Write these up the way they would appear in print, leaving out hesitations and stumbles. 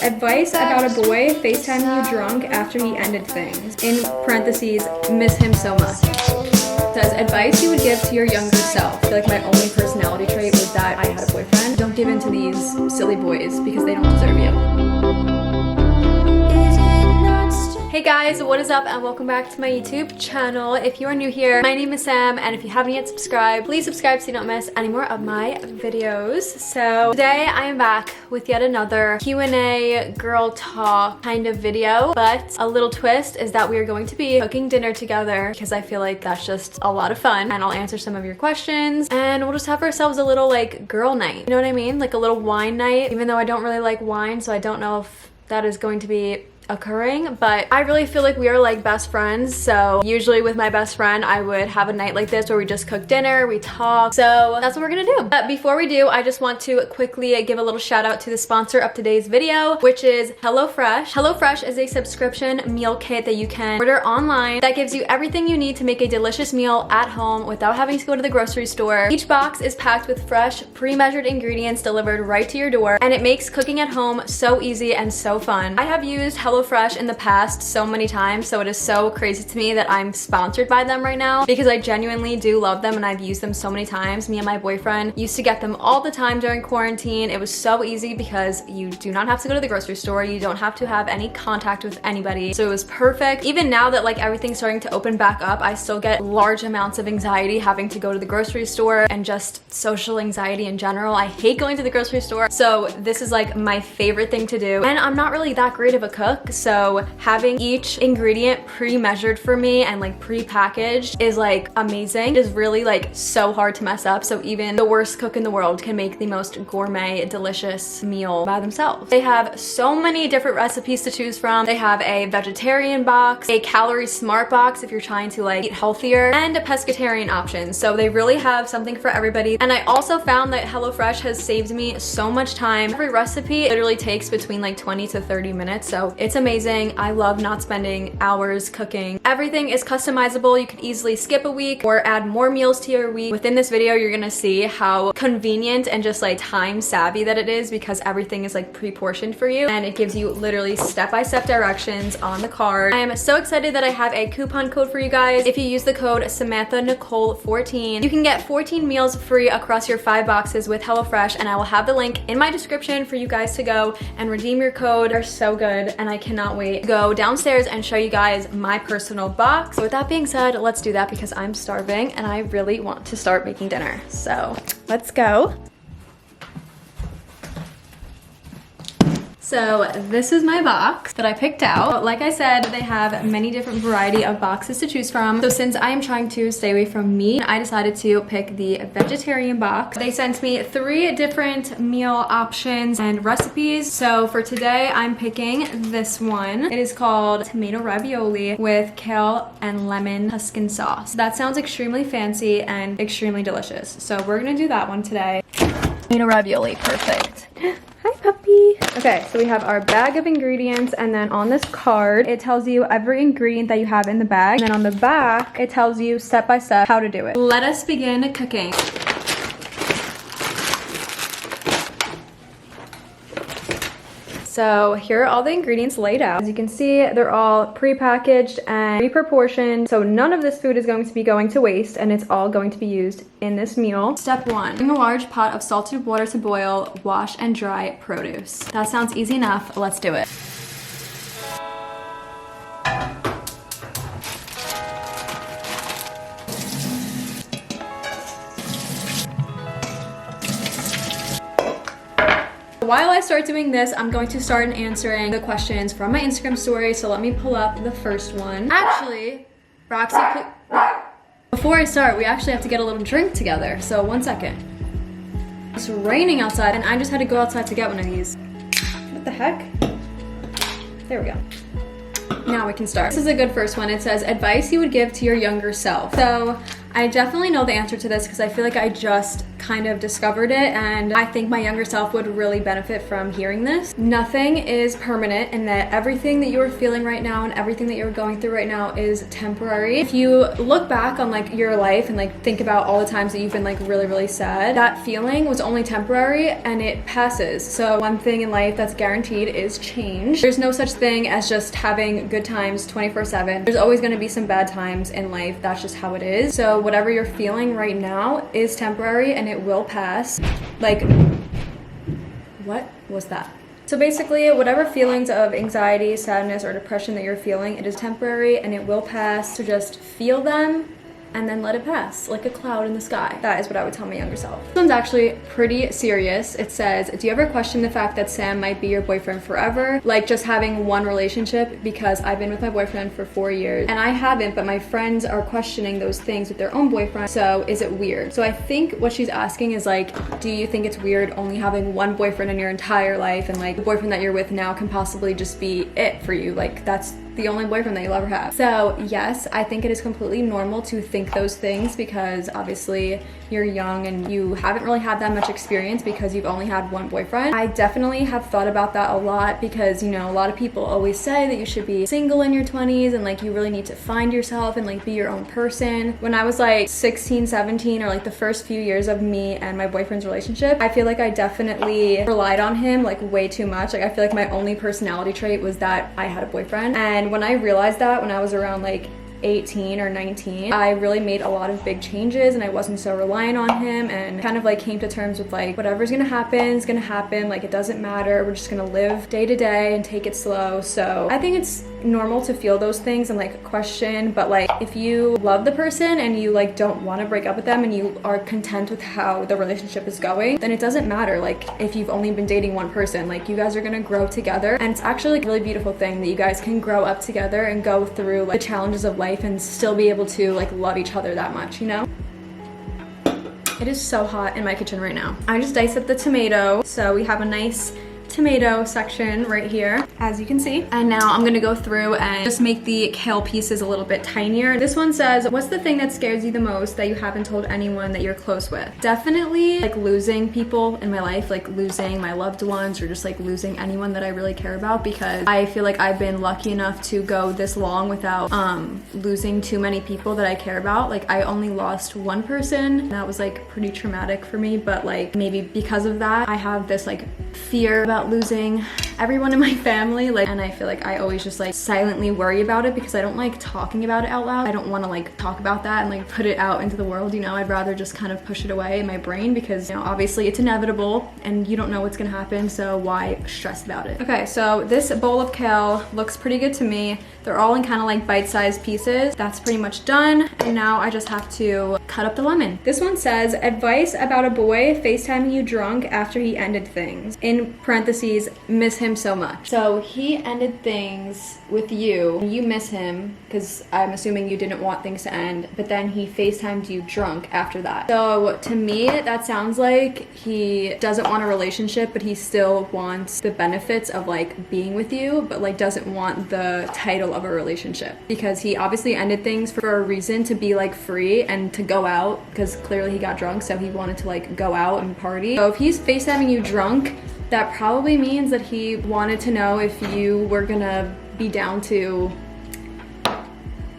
advice about a boy FaceTiming you drunk after he ended things. In parentheses, miss him so much. It says, advice you would give to your younger self. I feel like my only personality trait was that I had a boyfriend. Don't give in to these silly boys because they don't deserve you. Hey guys, what is up and welcome back to my YouTube channel. If you are new here, my name is Sam, and if you haven't yet subscribed, please subscribe so you don't miss any more of my videos. So today I am back with yet another Q&A girl talk kind of video, but a little twist is that we are going to be cooking dinner together because I feel like that's just a lot of fun, and I'll answer some of your questions and we'll just have ourselves a little like girl night. You know what I mean? Like a little wine night, even though I don't really like wine, so I don't know if that is going to be occurring, but I really feel like we are like best friends. So usually with my best friend I would have a night like this where we just cook dinner, we talk, so that's what we're gonna do. But before we do, I just want to quickly give a little shout out to the sponsor of today's video, which is HelloFresh. HelloFresh is a subscription meal kit that you can order online that gives you everything you need to make a delicious meal at home without having to go to the grocery store. Each box is packed with fresh, pre-measured ingredients delivered right to your door, and it makes cooking at home so easy and so fun. I have used HelloFresh in the past so many times, so it is so crazy to me that I'm sponsored by them right now because I genuinely do love them and I've used them so many times. Me and my boyfriend used to get them all the time during quarantine. It was so easy because you do not have to go to the grocery store, you don't have to have any contact with anybody, so it was perfect. Even now that like everything's starting to open back up, I still get large amounts of anxiety having to go to the grocery store and just social anxiety in general. I hate going to the grocery store, so this is like my favorite thing to do, and I'm not really that great of a cook, so having each ingredient pre-measured for me and like pre-packaged is like amazing. It is really like so hard to mess up, so even the worst cook in the world can make the most gourmet delicious meal by themselves. They have so many different recipes to choose from. They have a vegetarian box, a calorie smart box if you're trying to like eat healthier, and a pescatarian option, so they really have something for everybody. And I also found that HelloFresh has saved me so much time. Every recipe literally takes between like 20 to 30 minutes, so it's amazing. I love not spending hours cooking. Everything is customizable. You can easily skip a week or add more meals to your week. Within this video, you're gonna see how convenient and just like time savvy that it is because everything is like pre-portioned for you, and it gives you literally step-by-step directions on the card. I am so excited that I have a coupon code for you guys. If you use the code Samantha Nicole 14, you can get 14 meals free across your 5 boxes with HelloFresh, and I will have the link in my description for you guys to go and redeem your code. They're so good, and I cannot wait to go downstairs and show you guys my personal box. So with that being said, let's do that because I'm starving and I really want to start making dinner. So let's go. So this is my box that I picked out. Like I said, they have many different variety of boxes to choose from. So since I am trying to stay away from meat, I decided to pick the vegetarian box. They sent me 3 different meal options and recipes. So for today, I'm picking this one. It is called tomato ravioli with kale and lemon Tuscan sauce. That sounds extremely fancy and extremely delicious. So we're gonna do that one today. Tomato ravioli, perfect. Hi, puppy. Okay, so we have our bag of ingredients, and then on this card, it tells you every ingredient that you have in the bag. And then on the back, it tells you step by step how to do it. Let us begin cooking. So here are all the ingredients laid out. As you can see, they're all pre-packaged and pre-proportioned, so none of this food is going to be going to waste, and it's all going to be used in this meal. Step 1, bring a large pot of salted water to boil, wash and dry produce. That sounds easy enough, let's do it. While I start doing this, I'm going to start answering the questions from my Instagram story, so let me pull up the first one. Actually, Roxy, before I start, we actually have to get a little drink together, so 1 second. It's raining outside, and I just had to go outside to get one of these. What the heck? There we go. Now we can start. This is a good first one. It says, advice you would give to your younger self. So I definitely know the answer to this because I feel like I just kind of discovered it, and I think my younger self would really benefit from hearing this. Nothing is permanent, and that everything that you're feeling right now and everything that you're going through right now is temporary. If you look back on like your life and like think about all the times that you've been like really sad, that feeling was only temporary and it passes. So one thing in life that's guaranteed is change. There's no such thing as just having good times 24/7. There's always going to be some bad times in life. That's just how it is. So whatever you're feeling right now is temporary and it will pass. Like, what was that? So basically, whatever feelings of anxiety, sadness, or depression that you're feeling, it is temporary and it will pass. So just feel them and then let it pass, like a cloud in the sky. That is what I would tell my younger self. This one's actually pretty serious. It says, do you ever question the fact that Sam might be your boyfriend forever? Like just having one relationship, because I've been with my boyfriend for 4 years and I haven't, but my friends are questioning those things with their own boyfriend. So is it weird? So I think what she's asking is like, do you think it's weird only having one boyfriend in your entire life, and like the boyfriend that you're with now can possibly just be it for you? Like that's the only boyfriend that you'll ever have. So yes, I think it is completely normal to think those things, because obviously you're young and you haven't really had that much experience because you've only had one boyfriend. I definitely have thought about that a lot, because you know, a lot of people always say that you should be single in your 20s and like you really need to find yourself and like be your own person. When I was like 16, 17, or like the first few years of me and my boyfriend's relationship, I feel like I definitely relied on him like way too much. Like I feel like my only personality trait was that I had a boyfriend. And when I realized that when I was around like 18 or 19, I really made a lot of big changes and I wasn't so reliant on him, and kind of like came to terms with like, whatever's gonna happen is gonna happen. Like it doesn't matter. We're just gonna live day to day and take it slow. So I think it's normal to feel those things and like question, but like if you love the person and you like don't want to break up with them and you are content with how the relationship is going, then it doesn't matter. Like if you've only been dating one person, like you guys are gonna grow together, and it's actually like a really beautiful thing that you guys can grow up together and go through like the challenges of life and still be able to like love each other that much, you know? It is so hot in my kitchen right now. I just diced up the tomato, so we have a nice tomato section right here, as you can see. And now I'm gonna go through and just make the kale pieces a little bit tinier. This one says, what's the thing that scares you the most that you haven't told anyone that you're close with? Definitely like losing people in my life, like losing my loved ones, or just like losing anyone that I really care about, because I feel like I've been lucky enough to go this long without losing too many people that I care about. Like I only lost one person, and that was like pretty traumatic for me, but like maybe because of that I have this like fear about losing everyone in my family, like, and I feel like I always just like silently worry about it because I don't like talking about it out loud. I don't want to like talk about that and like put it out into the world, you know. I'd rather just kind of push it away in my brain, because you know, obviously it's inevitable and you don't know what's gonna happen, so why stress about it? Okay, so this bowl of kale looks pretty good to me. They're all in kind of like bite-sized pieces. That's pretty much done, and now I just have to cut up the lemon. This one says, advice about a boy FaceTiming you drunk after he ended things. In parentheses, miss him so much. So he ended things with you. You miss him because I'm assuming you didn't want things to end, but then he FaceTimed you drunk after that. So to me, that sounds like he doesn't want a relationship, but he still wants the benefits of like being with you, but like doesn't want the title of a relationship, because he obviously ended things for a reason, to be like free and to go out, because clearly he got drunk, so he wanted to like go out and party. So if he's FaceTiming you drunk, that probably means that he wanted to know if you were gonna be down to,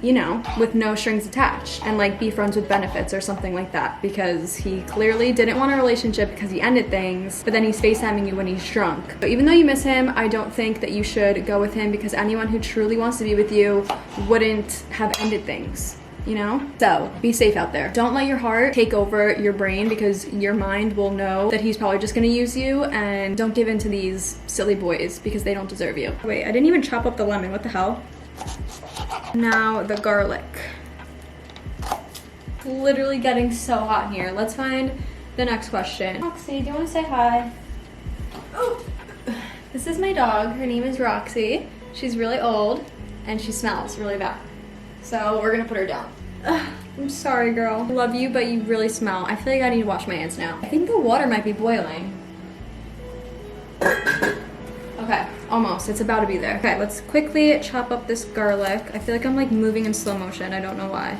you know, with no strings attached, and like be friends with benefits or something like that, because he clearly didn't want a relationship because he ended things, but then he's FaceTiming you when he's drunk. So even though you miss him, I don't think that you should go with him, because anyone who truly wants to be with you wouldn't have ended things, you know? So be safe out there. Don't let your heart take over your brain, because your mind will know that he's probably just gonna use you, and don't give in to these silly boys because they don't deserve you. Wait, I didn't even chop up the lemon. What the hell? Now the garlic. Literally getting so hot in here. Let's find the next question. Roxy, do you want to say hi? Oh. This is my dog. Her name is Roxy. She's really old and she smells really bad. So we're gonna put her down. Ugh, I'm sorry, girl. I love you, but you really smell. I feel like I need to wash my hands now. I think the water might be boiling. Okay, almost. It's about to be there. Okay, let's quickly chop up this garlic. I feel like I'm like moving in slow motion. I don't know why.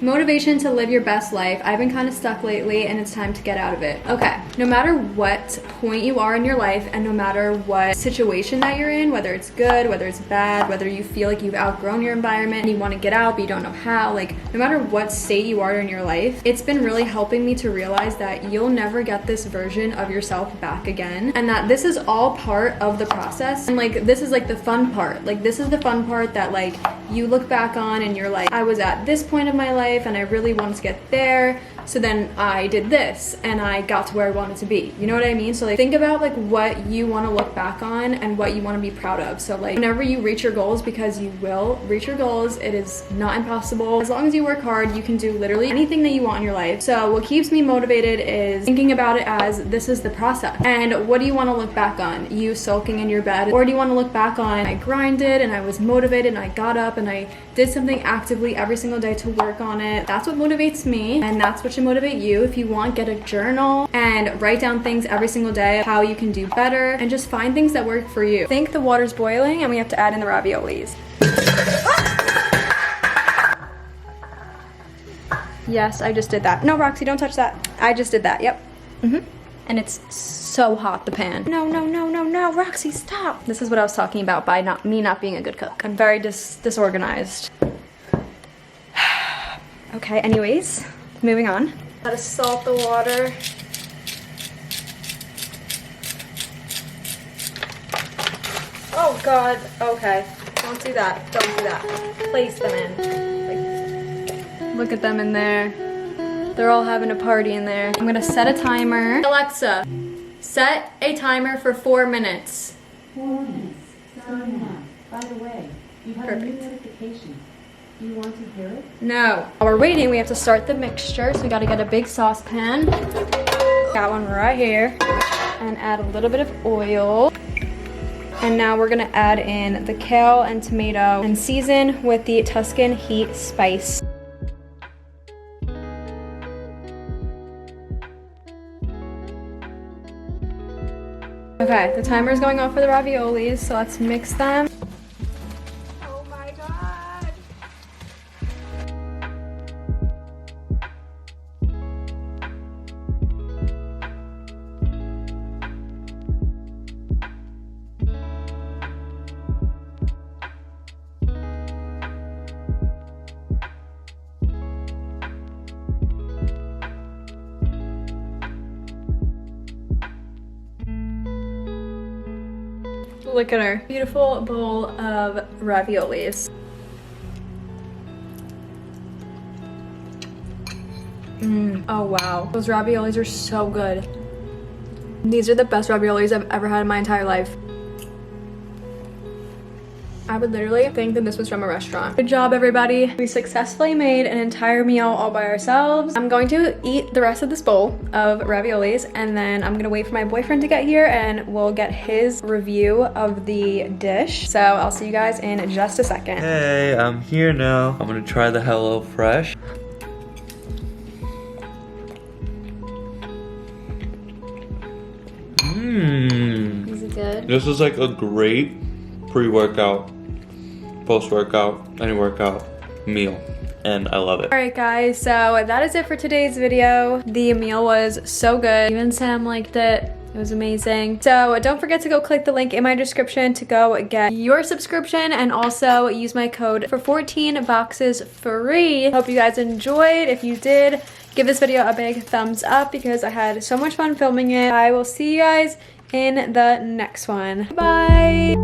Motivation to live your best life. I've been kind of stuck lately and it's time to get out of it. Okay, no matter what point you are in your life and no matter what situation that you're in, whether it's good, whether it's bad, whether you feel like you've outgrown your environment and you want to get out but you don't know how, like no matter what state you are in your life, it's been really helping me to realize that you'll never get this version of yourself back again, and that this is all part of the process. And like this is like the fun part. Like this is the fun part that like you look back on and you're like, I was at this point of my life and I really wanted to get there, so then I did this and I got to where I wanted to be. You know what I mean? So like think about like what you want to look back on and what you want to be proud of. So like whenever you reach your goals, because you will reach your goals, it is not impossible. As long as you work hard, you can do literally anything that you want in your life. So what keeps me motivated is thinking about it as this is the process. And what do you want to look back on? You sulking in your bed? Or do you want to look back on I grinded and I was motivated and I got up and I did something actively every single day to work on it? That's what motivates me, and that's what should motivate you. If you want, get a journal and write down things every single day, how you can do better, and just find things that work for you. I think the water's boiling and we have to add in the raviolis. Yes, I just did that. No, Roxy, don't touch that. I just did that, yep. And it's so hot, the pan. No, no, no, no, no, Roxy, stop. This is what I was talking about by me not being a good cook. I'm very disorganized. Okay, anyways, moving on. Gotta salt the water. Oh God, okay. Don't do that, don't do that. Place them in. Like, look at them in there. They're all having a party in there. I'm gonna set a timer. Alexa, set a timer for 4 minutes. 4 minutes. Starting now. By the way, you have a new notification. Do you want to hear it? No. While we're waiting, we have to start the mixture. So we gotta get a big saucepan. Got one right here. And add a little bit of oil. And now we're gonna add in the kale and tomato and season with the Tuscan heat spice. Okay, the timer is going off for the raviolis, so let's mix them. Oh my God. Look at our beautiful bowl of raviolis. Oh wow, those raviolis are so good. These are the best raviolis I've ever had in my entire life. I would literally think that this was from a restaurant. Good job, everybody. We successfully made an entire meal all by ourselves. I'm going to eat the rest of this bowl of raviolis, and then I'm gonna wait for my boyfriend to get here and we'll get his review of the dish. So I'll see you guys in just a second. Hey, I'm here now. I'm gonna try the Hello Fresh. Is it good? This is like a great pre-workout, post-workout, any workout meal, and I love it. All right guys, so that is it for today's video. The meal was so good. Even Sam liked it. It was amazing. So don't forget to go click the link in my description to go get your subscription and also use my code for 14 boxes free. Hope you guys enjoyed. If you did, give this video a big thumbs up because I had so much fun filming it. I will see you guys in the next one. Bye.